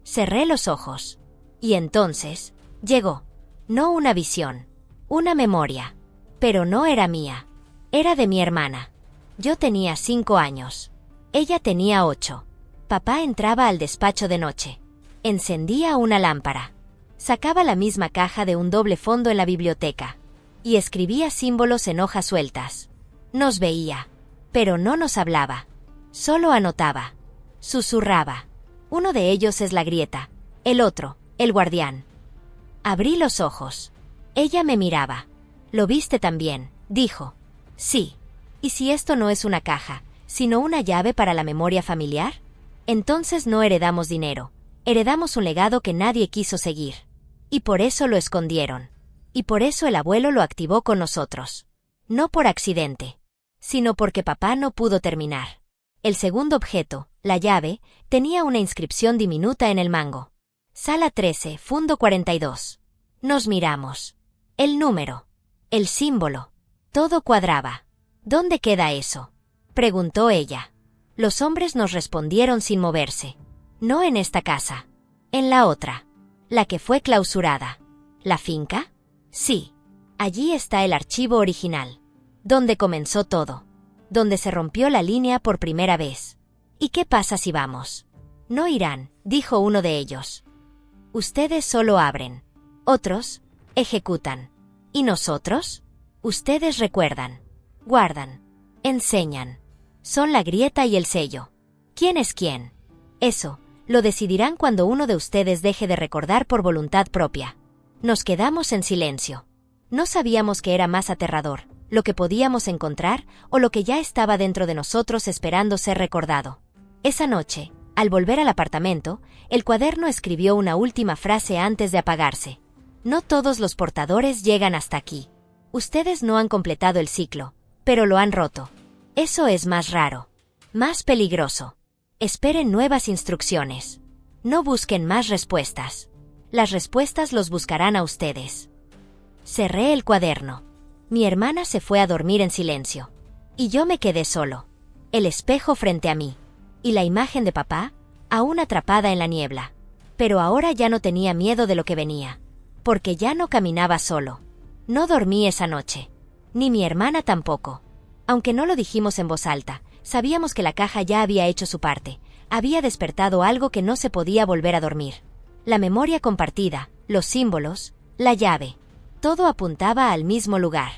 Cerré los ojos. Y entonces, llegó. No una visión, una memoria. Pero no era mía. Era de mi hermana. Yo tenía 5 años. Ella tenía 8. Papá entraba al despacho de noche. Encendía una lámpara. Sacaba la misma caja de un doble fondo en la biblioteca. Y escribía símbolos en hojas sueltas. Nos veía. Pero no nos hablaba. Solo anotaba. Susurraba. Uno de ellos es la grieta. El otro, el guardián. Abrí los ojos. Ella me miraba. ¿Lo viste también?, dijo. Sí. ¿Y si esto no es una caja, sino una llave para la memoria familiar? Entonces no heredamos dinero. Heredamos un legado que nadie quiso seguir. Y por eso lo escondieron. Y por eso el abuelo lo activó con nosotros. No por accidente, sino porque papá no pudo terminar. El segundo objeto, la llave, tenía una inscripción diminuta en el mango. Sala 13, Fundo 42. Nos miramos. El número. El símbolo. Todo cuadraba. ¿Dónde queda eso?, preguntó ella. Los hombres nos respondieron sin moverse. No en esta casa. En la otra. La que fue clausurada. ¿La finca? Sí. Allí está el archivo original. Donde comenzó todo. Donde se rompió la línea por primera vez. ¿Y qué pasa si vamos? No irán, dijo uno de ellos. Ustedes solo abren. Otros ejecutan. ¿Y nosotros? Ustedes recuerdan. Guardan. Enseñan. Son la grieta y el sello. ¿Quién es quién? Eso lo decidirán cuando uno de ustedes deje de recordar por voluntad propia. Nos quedamos en silencio. No sabíamos qué era más aterrador, lo que podíamos encontrar o lo que ya estaba dentro de nosotros esperando ser recordado. Esa noche, al volver al apartamento, el cuaderno escribió una última frase antes de apagarse. No todos los portadores llegan hasta aquí. Ustedes no han completado el ciclo, pero lo han roto. Eso es más raro. Más peligroso. Esperen nuevas instrucciones. No busquen más respuestas. Las respuestas los buscarán a ustedes. Cerré el cuaderno. Mi hermana se fue a dormir en silencio. Y yo me quedé solo. El espejo frente a mí. Y la imagen de papá, aún atrapada en la niebla. Pero ahora ya no tenía miedo de lo que venía. Porque ya no caminaba solo. No dormí esa noche. Ni mi hermana tampoco. Aunque no lo dijimos en voz alta, sabíamos que la caja ya había hecho su parte. Había despertado algo que no se podía volver a dormir. La memoria compartida, los símbolos, la llave. Todo apuntaba al mismo lugar.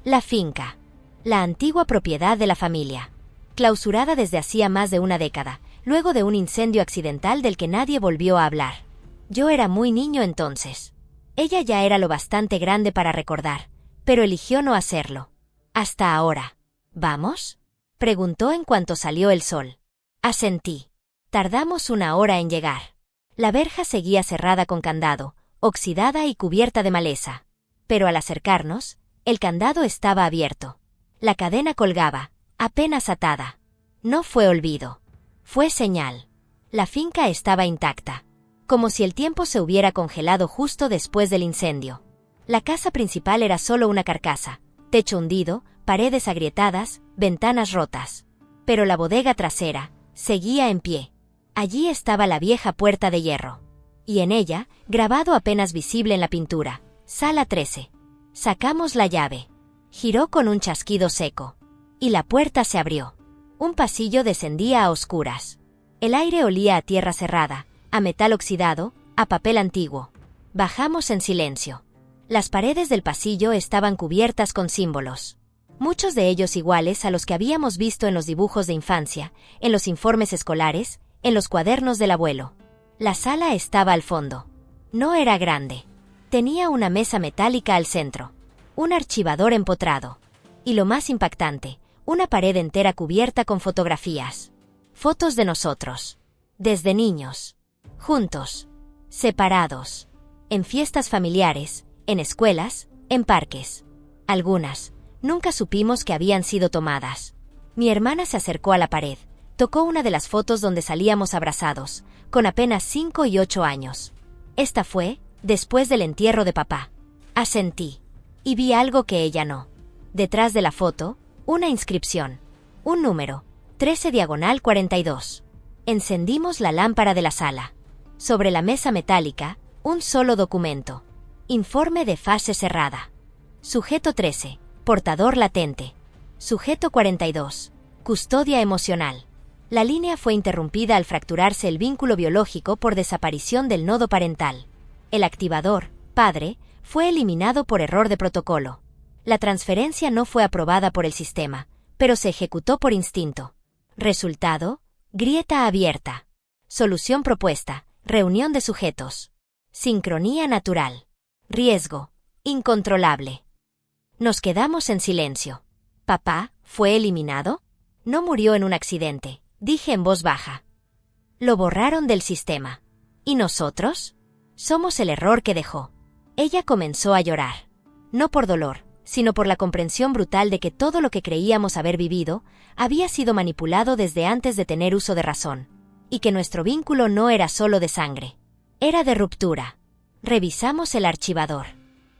La finca. La antigua propiedad de la familia. Clausurada desde hacía más de una década, luego de un incendio accidental del que nadie volvió a hablar. Yo era muy niño entonces. Ella ya era lo bastante grande para recordar, pero eligió no hacerlo. Hasta ahora. ¿Vamos?, preguntó en cuanto salió el sol. Asentí. Tardamos 1 hora en llegar. La verja seguía cerrada con candado, oxidada y cubierta de maleza. Pero al acercarnos, el candado estaba abierto. La cadena colgaba, apenas atada. No fue olvido. Fue señal. La finca estaba intacta. Como si el tiempo se hubiera congelado justo después del incendio. La casa principal era solo una carcasa, techo hundido, paredes agrietadas, ventanas rotas. Pero la bodega trasera seguía en pie. Allí estaba la vieja puerta de hierro. Y en ella, grabado apenas visible en la pintura, Sala 13. Sacamos la llave. Giró con un chasquido seco. Y la puerta se abrió. Un pasillo descendía a oscuras. El aire olía a tierra cerrada, a metal oxidado, a papel antiguo. Bajamos en silencio. Las paredes del pasillo estaban cubiertas con símbolos. Muchos de ellos iguales a los que habíamos visto en los dibujos de infancia, en los informes escolares, en los cuadernos del abuelo. La sala estaba al fondo. No era grande. Tenía una mesa metálica al centro. Un archivador empotrado. Y lo más impactante, una pared entera cubierta con fotografías. Fotos de nosotros. Desde niños. Juntos. Separados. En fiestas familiares, en escuelas, en parques. Algunas, nunca supimos que habían sido tomadas. Mi hermana se acercó a la pared, tocó una de las fotos donde salíamos abrazados, con apenas 5 y 8 años. Esta fue, después del entierro de papá. Asentí. Y vi algo que ella no. Detrás de la foto, una inscripción. Un número. 13/42. Encendimos la lámpara de la sala. Sobre la mesa metálica, un solo documento. Informe de fase cerrada. Sujeto 13. Portador latente. Sujeto 42. Custodia emocional. La línea fue interrumpida al fracturarse el vínculo biológico por desaparición del nodo parental. El activador, padre, fue eliminado por error de protocolo. La transferencia no fue aprobada por el sistema, pero se ejecutó por instinto. Resultado: grieta abierta. Solución propuesta: reunión de sujetos. Sincronía natural. Riesgo: incontrolable. Nos quedamos en silencio. ¿Papá fue eliminado? No murió en un accidente, dije en voz baja. Lo borraron del sistema. ¿Y nosotros? Somos el error que dejó. Ella comenzó a llorar. No por dolor, sino por la comprensión brutal de que todo lo que creíamos haber vivido había sido manipulado desde antes de tener uso de razón, y que nuestro vínculo no era solo de sangre. Era de ruptura. Revisamos el archivador.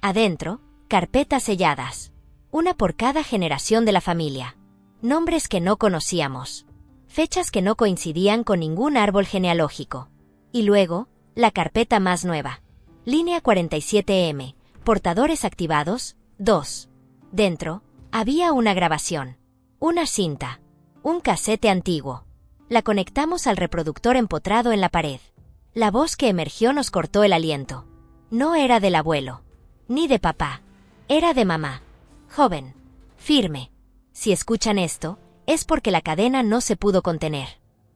Adentro, carpetas selladas. Una por cada generación de la familia. Nombres que no conocíamos. Fechas que no coincidían con ningún árbol genealógico. Y luego, la carpeta más nueva. Línea 47M. Portadores activados, 2. Dentro, había una grabación. Una cinta. Un casete antiguo. La conectamos al reproductor empotrado en la pared. La voz que emergió nos cortó el aliento. No era del abuelo. Ni de papá. Era de mamá. Joven. Firme. Si escuchan esto, es porque la cadena no se pudo contener.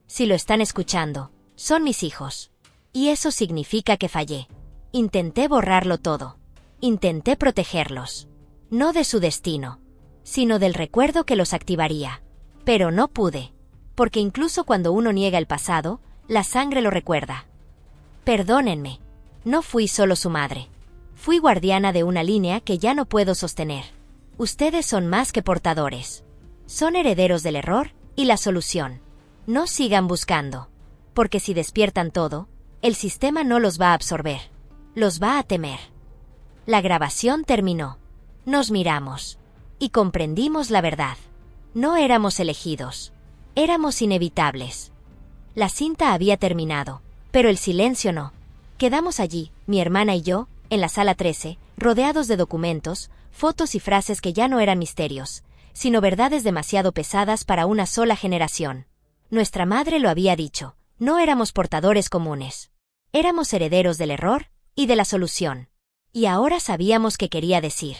Si lo están escuchando, son mis hijos. Y eso significa que fallé. Intenté borrarlo todo. Intenté protegerlos. No de su destino, sino del recuerdo que los activaría. Pero no pude. Porque incluso cuando uno niega el pasado, la sangre lo recuerda. Perdónenme. No fui solo su madre. Fui guardiana de una línea que ya no puedo sostener. Ustedes son más que portadores. Son herederos del error y la solución. No sigan buscando. Porque si despiertan todo, el sistema no los va a absorber. Los va a temer. La grabación terminó. Nos miramos. Y comprendimos la verdad. No éramos elegidos. Éramos inevitables. La cinta había terminado, pero el silencio no. Quedamos allí, mi hermana y yo, en la sala 13, rodeados de documentos, fotos y frases que ya no eran misterios, sino verdades demasiado pesadas para una sola generación. Nuestra madre lo había dicho, no éramos portadores comunes. Éramos herederos del error y de la solución. Y ahora sabíamos qué quería decir.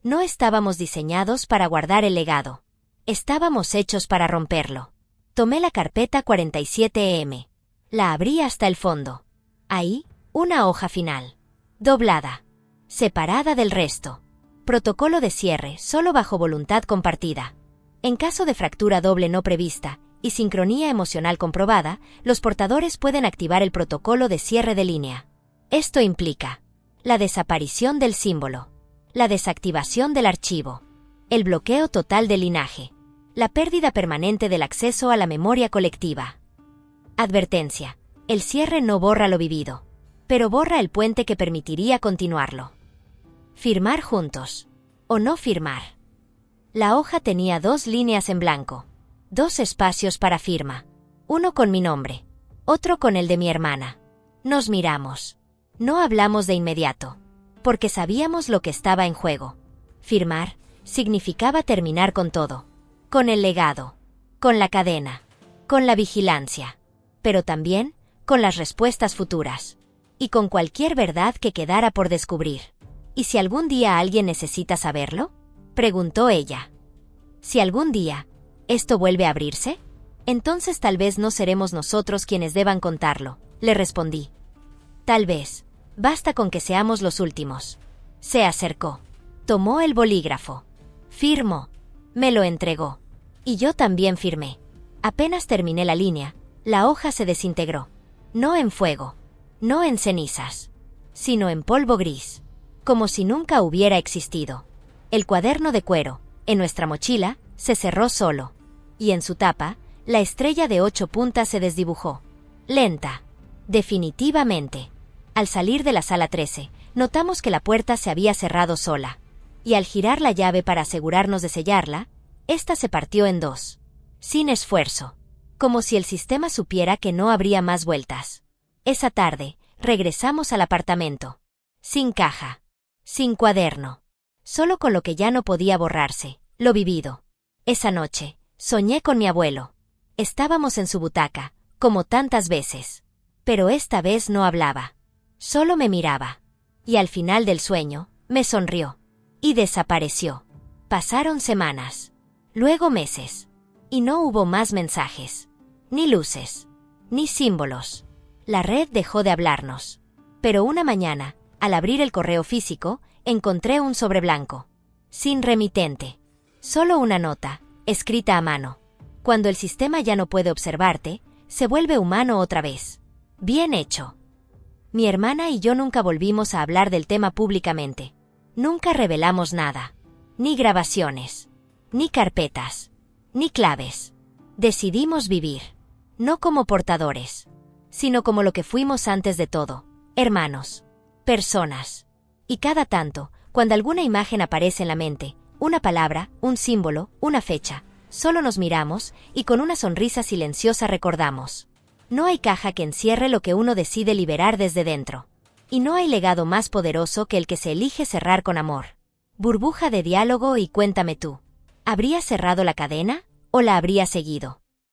No estábamos diseñados para guardar el legado. Estábamos hechos para romperlo. Tomé la carpeta 47M. La abrí hasta el fondo. Ahí, una hoja final. Doblada. Separada del resto. Protocolo de cierre solo bajo voluntad compartida. En caso de fractura doble no prevista y sincronía emocional comprobada, los portadores pueden activar el protocolo de cierre de línea. Esto implica la desaparición del símbolo, la desactivación del archivo, el bloqueo total del linaje, la pérdida permanente del acceso a la memoria colectiva. Advertencia: el cierre no borra lo vivido, pero borra el puente que permitiría continuarlo. Firmar juntos. O no firmar. La hoja tenía 2 líneas en blanco. 2 espacios para firma. Uno con mi nombre. Otro con el de mi hermana. Nos miramos. No hablamos de inmediato. Porque sabíamos lo que estaba en juego. Firmar significaba terminar con todo. Con el legado. Con la cadena. Con la vigilancia. Pero también con las respuestas futuras. Y con cualquier verdad que quedara por descubrir. ¿Y si algún día alguien necesita saberlo?, preguntó ella. Si algún día esto vuelve a abrirse, entonces tal vez no seremos nosotros quienes deban contarlo, le respondí. Tal vez. Basta con que seamos los últimos. Se acercó. Tomó el bolígrafo. Firmó. Me lo entregó. Y yo también firmé. Apenas terminé la línea, la hoja se desintegró. No en fuego. No en cenizas. Sino en polvo gris. Como si nunca hubiera existido. El cuaderno de cuero, en nuestra mochila, se cerró solo. Y en su tapa, la estrella de 8 puntas se desdibujó. Lenta. Definitivamente. Al salir de la sala 13, notamos que la puerta se había cerrado sola. Y al girar la llave para asegurarnos de sellarla, ésta se partió en dos. Sin esfuerzo. Como si el sistema supiera que no habría más vueltas. Esa tarde, regresamos al apartamento. Sin caja. Sin cuaderno. Solo con lo que ya no podía borrarse, lo vivido. Esa noche, soñé con mi abuelo. Estábamos en su butaca, como tantas veces. Pero esta vez no hablaba. Solo me miraba. Y al final del sueño, me sonrió. Y desapareció. Pasaron semanas. Luego meses. Y no hubo más mensajes. Ni luces. Ni símbolos. La red dejó de hablarnos. Pero una mañana, al abrir el correo físico, encontré un sobre blanco. Sin remitente. Solo una nota, escrita a mano. Cuando el sistema ya no puede observarte, se vuelve humano otra vez. Bien hecho. Mi hermana y yo nunca volvimos a hablar del tema públicamente. Nunca revelamos nada. Ni grabaciones. Ni carpetas. Ni claves. Decidimos vivir. No como portadores, sino como lo que fuimos antes de todo. Hermanos. Personas. Y cada tanto, cuando alguna imagen aparece en la mente, una palabra, un símbolo, una fecha, solo nos miramos y con una sonrisa silenciosa recordamos. No hay caja que encierre lo que uno decide liberar desde dentro. Y no hay legado más poderoso que el que se elige cerrar con amor. Burbuja de diálogo y cuéntame tú. ¿Habría cerrado la cadena o la habría seguido?